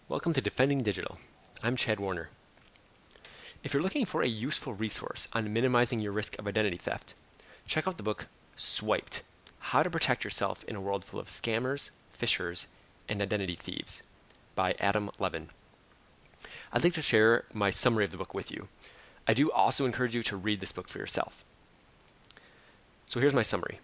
Welcome to Defending Digital. I'm Chad Warner. If you're looking for a useful resource on minimizing your risk of identity theft, check out the book Swiped: How to Protect Yourself in a World Full of Scammers, Phishers, and Identity Thieves by Adam Levin. I'd like to share my summary of the book with you. I do also encourage you to read this book for yourself. So here's my summary.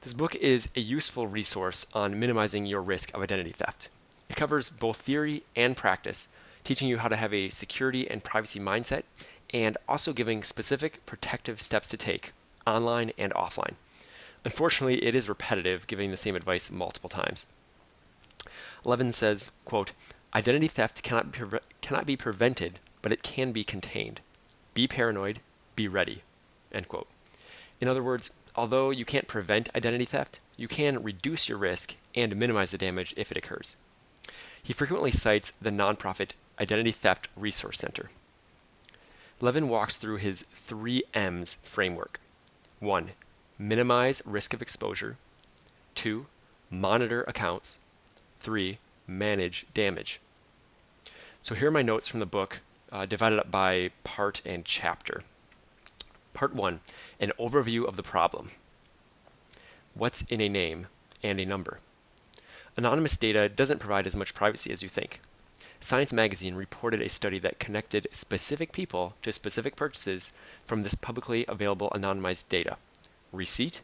This book is a useful resource on minimizing your risk of identity theft. It covers both theory and practice, teaching you how to have a security and privacy mindset, and also giving specific protective steps to take, online and offline. Unfortunately, it is repetitive, giving the same advice multiple times. Levin says, quote, "Identity theft cannot be prevented, but it can be contained. Be paranoid, be ready," end quote. In other words, although you can't prevent identity theft, you can reduce your risk and minimize the damage if it occurs. He frequently cites the nonprofit Identity Theft Resource Center. Levin walks through his 3 M's framework. 1. Minimize risk of exposure. 2. Monitor accounts. 3. Manage damage. So here are my notes from the book, divided up by part and chapter. Part 1. An overview of the problem. What's in a name and a number? Anonymous data doesn't provide as much privacy as you think. Science magazine reported a study that connected specific people to specific purchases from this publicly available anonymized data. Receipt,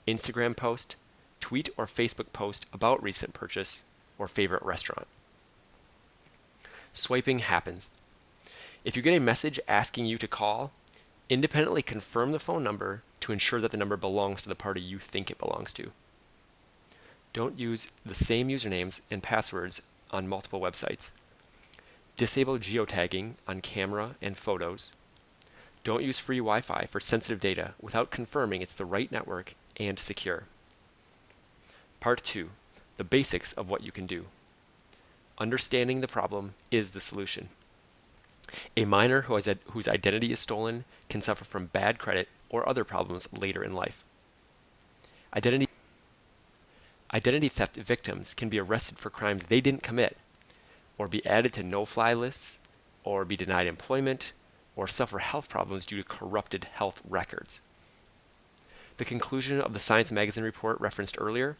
Instagram post, tweet or Facebook post about recent purchase, or favorite restaurant. Swiping happens. If you get a message asking you to call, independently confirm the phone number to ensure that the number belongs to the party you think it belongs to. Don't use the same usernames and passwords on multiple websites. Disable Geo-Tagging on camera and photos. Don't use free Wi-Fi for sensitive data without confirming it's the right network and secure. Part 2. The basics of what you can do. Understanding the problem is the solution. A minor whose identity is stolen can suffer from bad credit or other problems later in life. Identity theft victims can be arrested for crimes they didn't commit, or be added to no-fly lists, or be denied employment, or suffer health problems due to corrupted health records. The conclusion of the Science magazine report referenced earlier: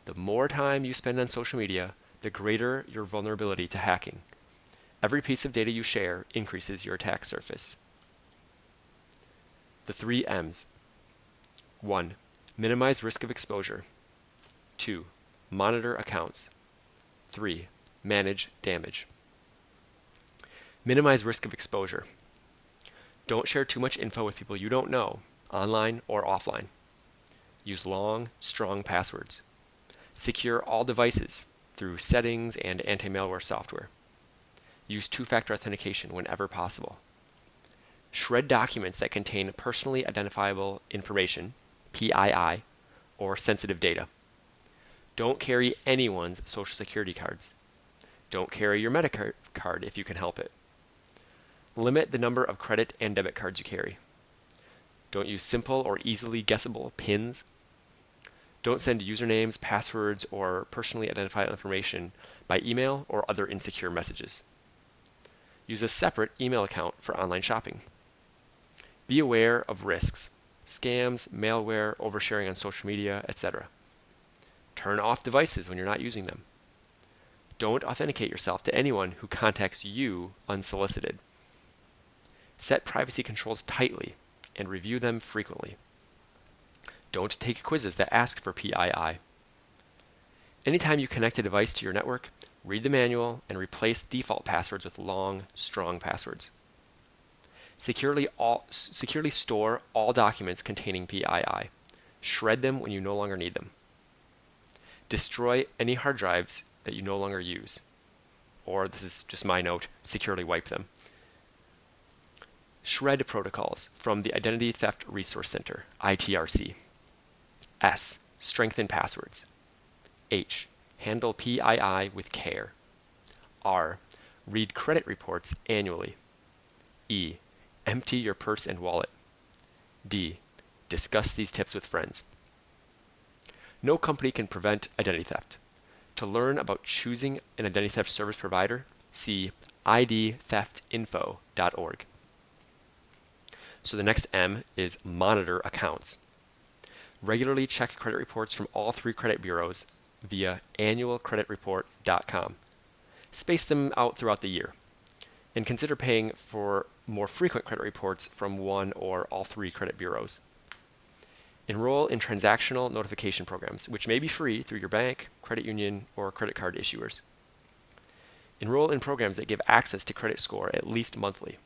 the more time you spend on social media, the greater your vulnerability to hacking. Every piece of data you share increases your attack surface. The 3 M's. 1. Minimize risk of exposure. 2. Monitor accounts. 3. Manage damage. Minimize risk of exposure. Don't share too much info with people you don't know, online or offline. Use long, strong passwords. Secure all devices through settings and anti-malware software. Use two-factor authentication whenever possible. Shred documents that contain personally identifiable information, PII, or sensitive data. Don't carry anyone's social security cards. Don't carry your Medicare card if you can help it. Limit the number of credit and debit cards you carry. Don't use simple or easily guessable PINs. Don't send usernames, passwords, or personally identifiable information by email or other insecure messages. Use a separate email account for online shopping. Be aware of risks: scams, malware, oversharing on social media, etc. Turn off devices when you're not using them. Don't authenticate yourself to anyone who contacts you unsolicited. Set privacy controls tightly and review them frequently. Don't take quizzes that ask for PII. Anytime you connect a device to your network, read the manual and replace default passwords with long, strong passwords. Securely store all documents containing PII. Shred them when you no longer need them. Destroy any hard drives that you no longer use. Or, this is just my note, securely wipe them. Shred protocols from the Identity Theft Resource Center, ITRC. S. Strengthen passwords. H. Handle PII with care. R. Read credit reports annually. E. Empty your purse and wallet. D. Discuss these tips with friends. No company can prevent identity theft. To learn about choosing an identity theft service provider, see idtheftinfo.org. So the next M is monitor accounts. Regularly check credit reports from all 3 credit bureaus via annualcreditreport.com. Space them out throughout the year, and consider paying for more frequent credit reports from one or all 3 credit bureaus. Enroll in transactional notification programs, which may be free through your bank, credit union, or credit card issuers. Enroll in programs that give access to credit score at least monthly.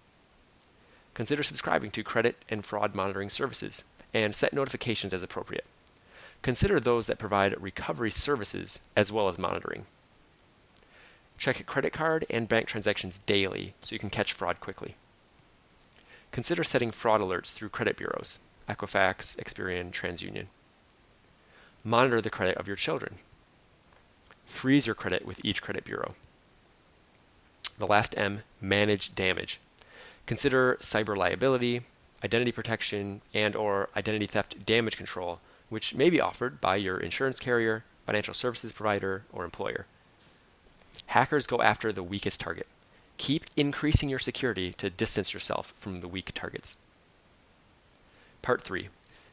Consider subscribing to credit and fraud monitoring services, and set notifications as appropriate. Consider those that provide recovery services as well as monitoring. Check credit card and bank transactions daily so you can catch fraud quickly. Consider setting fraud alerts through credit bureaus, Equifax, Experian, TransUnion. Monitor the credit of your children. Freeze your credit with each credit bureau. The last M, manage damage. Consider cyber liability, identity protection, and/or identity theft damage control, which may be offered by your insurance carrier, financial services provider, or employer. Hackers go after the weakest target. Keep increasing your security to distance yourself from the weak targets. Part 3,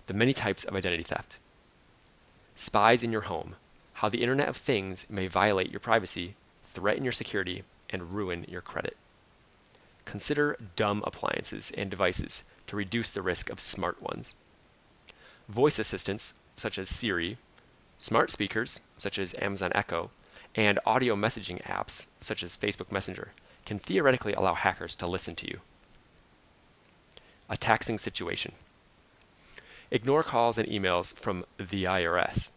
the many types of identity theft. Spies in your home, how the Internet of Things may violate your privacy, threaten your security, and ruin your credit. Consider dumb appliances and devices to reduce the risk of smart ones. Voice assistants, such as Siri, smart speakers, such as Amazon Echo, and audio messaging apps, such as Facebook Messenger, can theoretically allow hackers to listen to you. A taxing situation. Ignore calls and emails from the IRS.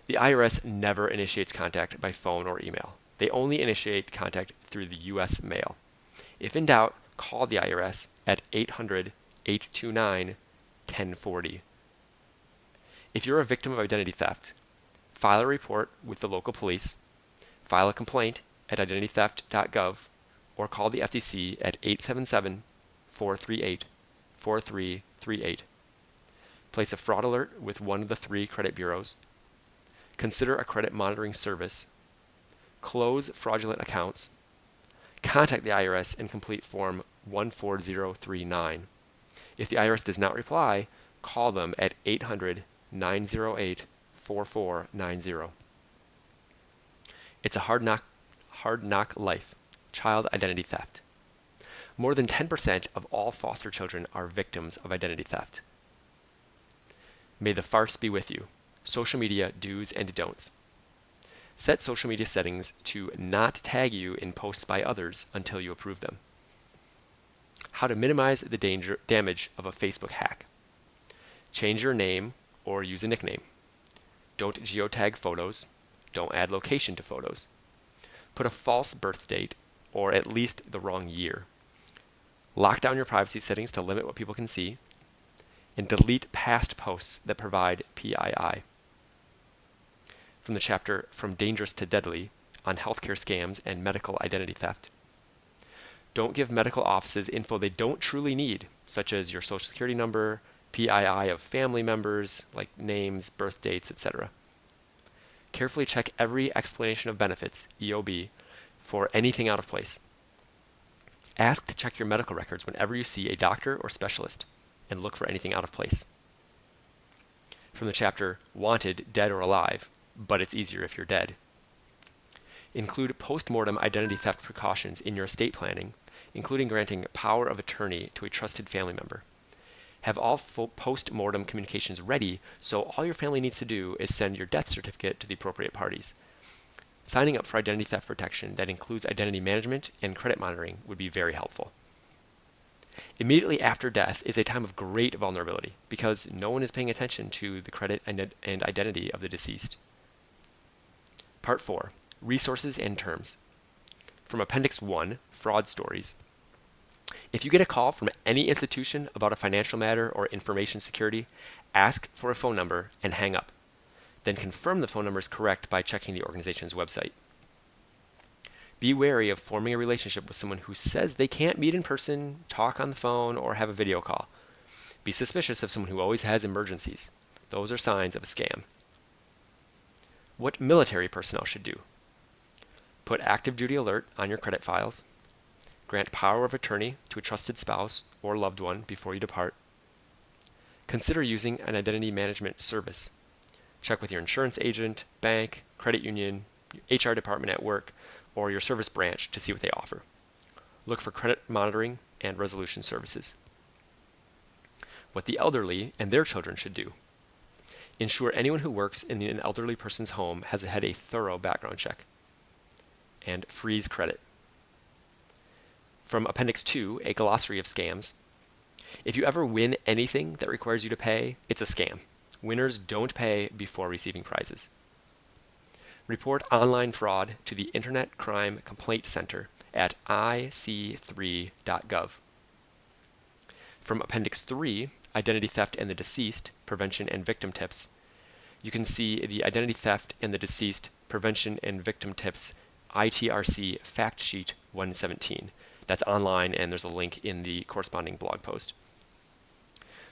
The IRS never initiates contact by phone or email. They only initiate contact through the U.S. mail. If in doubt, call the IRS at 800-829-1040. If you're a victim of identity theft, file a report with the local police, file a complaint at identitytheft.gov, or call the FTC at 877-438-4338. Place a fraud alert with one of the 3 credit bureaus. Consider a credit monitoring service. Close fraudulent accounts. Contact the IRS and complete Form 14039. If the IRS does not reply, call them at 800-908-4490. It's a hard knock life. Child identity theft. More than 10% of all foster children are victims of identity theft. May the farce be with you. Social media do's and don'ts. Set social media settings to not tag you in posts by others until you approve them. How to minimize the damage of a Facebook hack. Change your name or use a nickname. Don't geotag photos. Don't add location to photos. Put a false birth date or at least the wrong year. Lock down your privacy settings to limit what people can see. And delete past posts that provide PII. From the chapter From Dangerous to Deadly on healthcare scams and medical identity theft. Don't give medical offices info they don't truly need, such as your social security number, PII of family members, like names, birth dates, etc. Carefully check every explanation of benefits, EOB, for anything out of place. Ask to check your medical records whenever you see a doctor or specialist, and look for anything out of place. From the chapter Wanted, Dead or Alive, but it's easier if you're dead. Include post-mortem identity theft precautions in your estate planning, including granting power of attorney to a trusted family member. Have all post-mortem communications ready so all your family needs to do is send your death certificate to the appropriate parties. Signing up for identity theft protection that includes identity management and credit monitoring would be very helpful. Immediately after death is a time of great vulnerability because no one is paying attention to the credit and identity of the deceased. Part 4, Resources and Terms. From Appendix 1, Fraud Stories. If you get a call from any institution about a financial matter or information security, ask for a phone number and hang up. Then confirm the phone number is correct by checking the organization's website. Be wary of forming a relationship with someone who says they can't meet in person, talk on the phone, or have a video call. Be suspicious of someone who always has emergencies. Those are signs of a scam. What military personnel should do. Put active duty alert on your credit files. Grant power of attorney to a trusted spouse or loved one before you depart. Consider using an identity management service. Check with your insurance agent, bank, credit union, HR department at work, or your service branch to see what they offer. Look for credit monitoring and resolution services. What the elderly and their children should do. Ensure anyone who works in an elderly person's home has had a thorough background check. And freeze credit. From Appendix 2, a glossary of scams. If you ever win anything that requires you to pay, it's a scam. Winners don't pay before receiving prizes. Report online fraud to the Internet Crime Complaint Center at ic3.gov. From Appendix 3, Identity Theft and the Deceased, Prevention and Victim Tips, you can see the Identity Theft and the Deceased, Prevention and Victim Tips ITRC Fact Sheet 117. That's online, and there's a link in the corresponding blog post.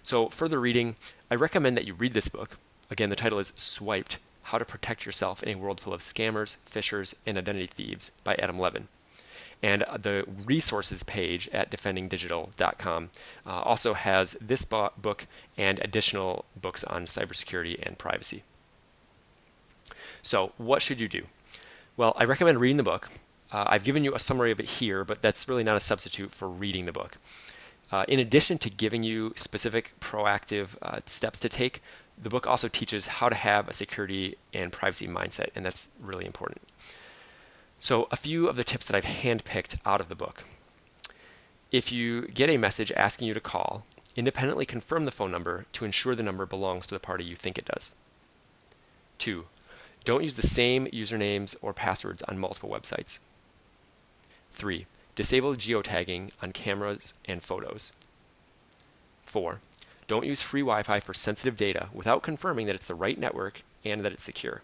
So further reading, I recommend that you read this book. Again, the title is Swiped: How to Protect Yourself in a World Full of Scammers, Phishers, and Identity Thieves by Adam Levin. And the resources page at defendingdigital.com also has this book and additional books on cybersecurity and privacy. So what should you do? Well, I recommend reading the book. I've given you a summary of it here, but that's really not a substitute for reading the book. In addition to giving you specific proactive steps to take, the book also teaches how to have a security and privacy mindset, and that's really important. So a few of the tips that I've handpicked out of the book. If you get a message asking you to call, independently confirm the phone number to ensure the number belongs to the party you think it does. 2. Don't use the same usernames or passwords on multiple websites. 3. Disable Geo-Tagging on cameras and photos. 4. Don't use free Wi-Fi for sensitive data without confirming that it's the right network and that it's secure.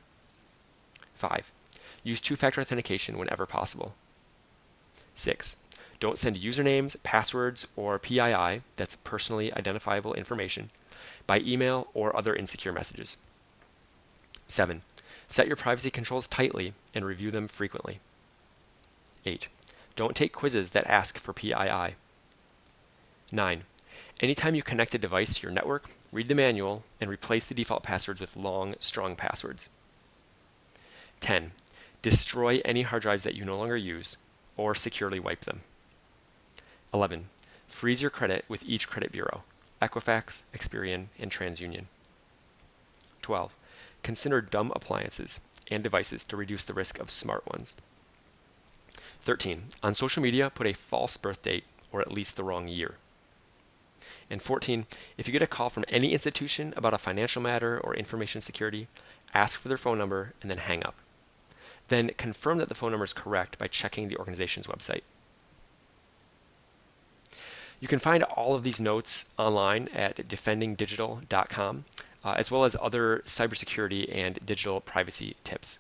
5. Use two-factor authentication whenever possible. 6. Don't send usernames, passwords, or PII, that's personally identifiable information, by email or other insecure messages. 7. Set your privacy controls tightly and review them frequently. 8. Don't take quizzes that ask for PII. 9. Anytime you connect a device to your network, read the manual and replace the default passwords with long, strong passwords. 10. Destroy any hard drives that you no longer use or securely wipe them. 11. Freeze your credit with each credit bureau: Equifax, Experian, and TransUnion. 12. Consider dumb appliances and devices to reduce the risk of smart ones. 13. On social media, put a false birth date or at least the wrong year. And 14. If you get a call from any institution about a financial matter or information security, ask for their phone number and then hang up. Then confirm that the phone number is correct by checking the organization's website. You can find all of these notes online at defendingdigital.com, as well as other cybersecurity and digital privacy tips.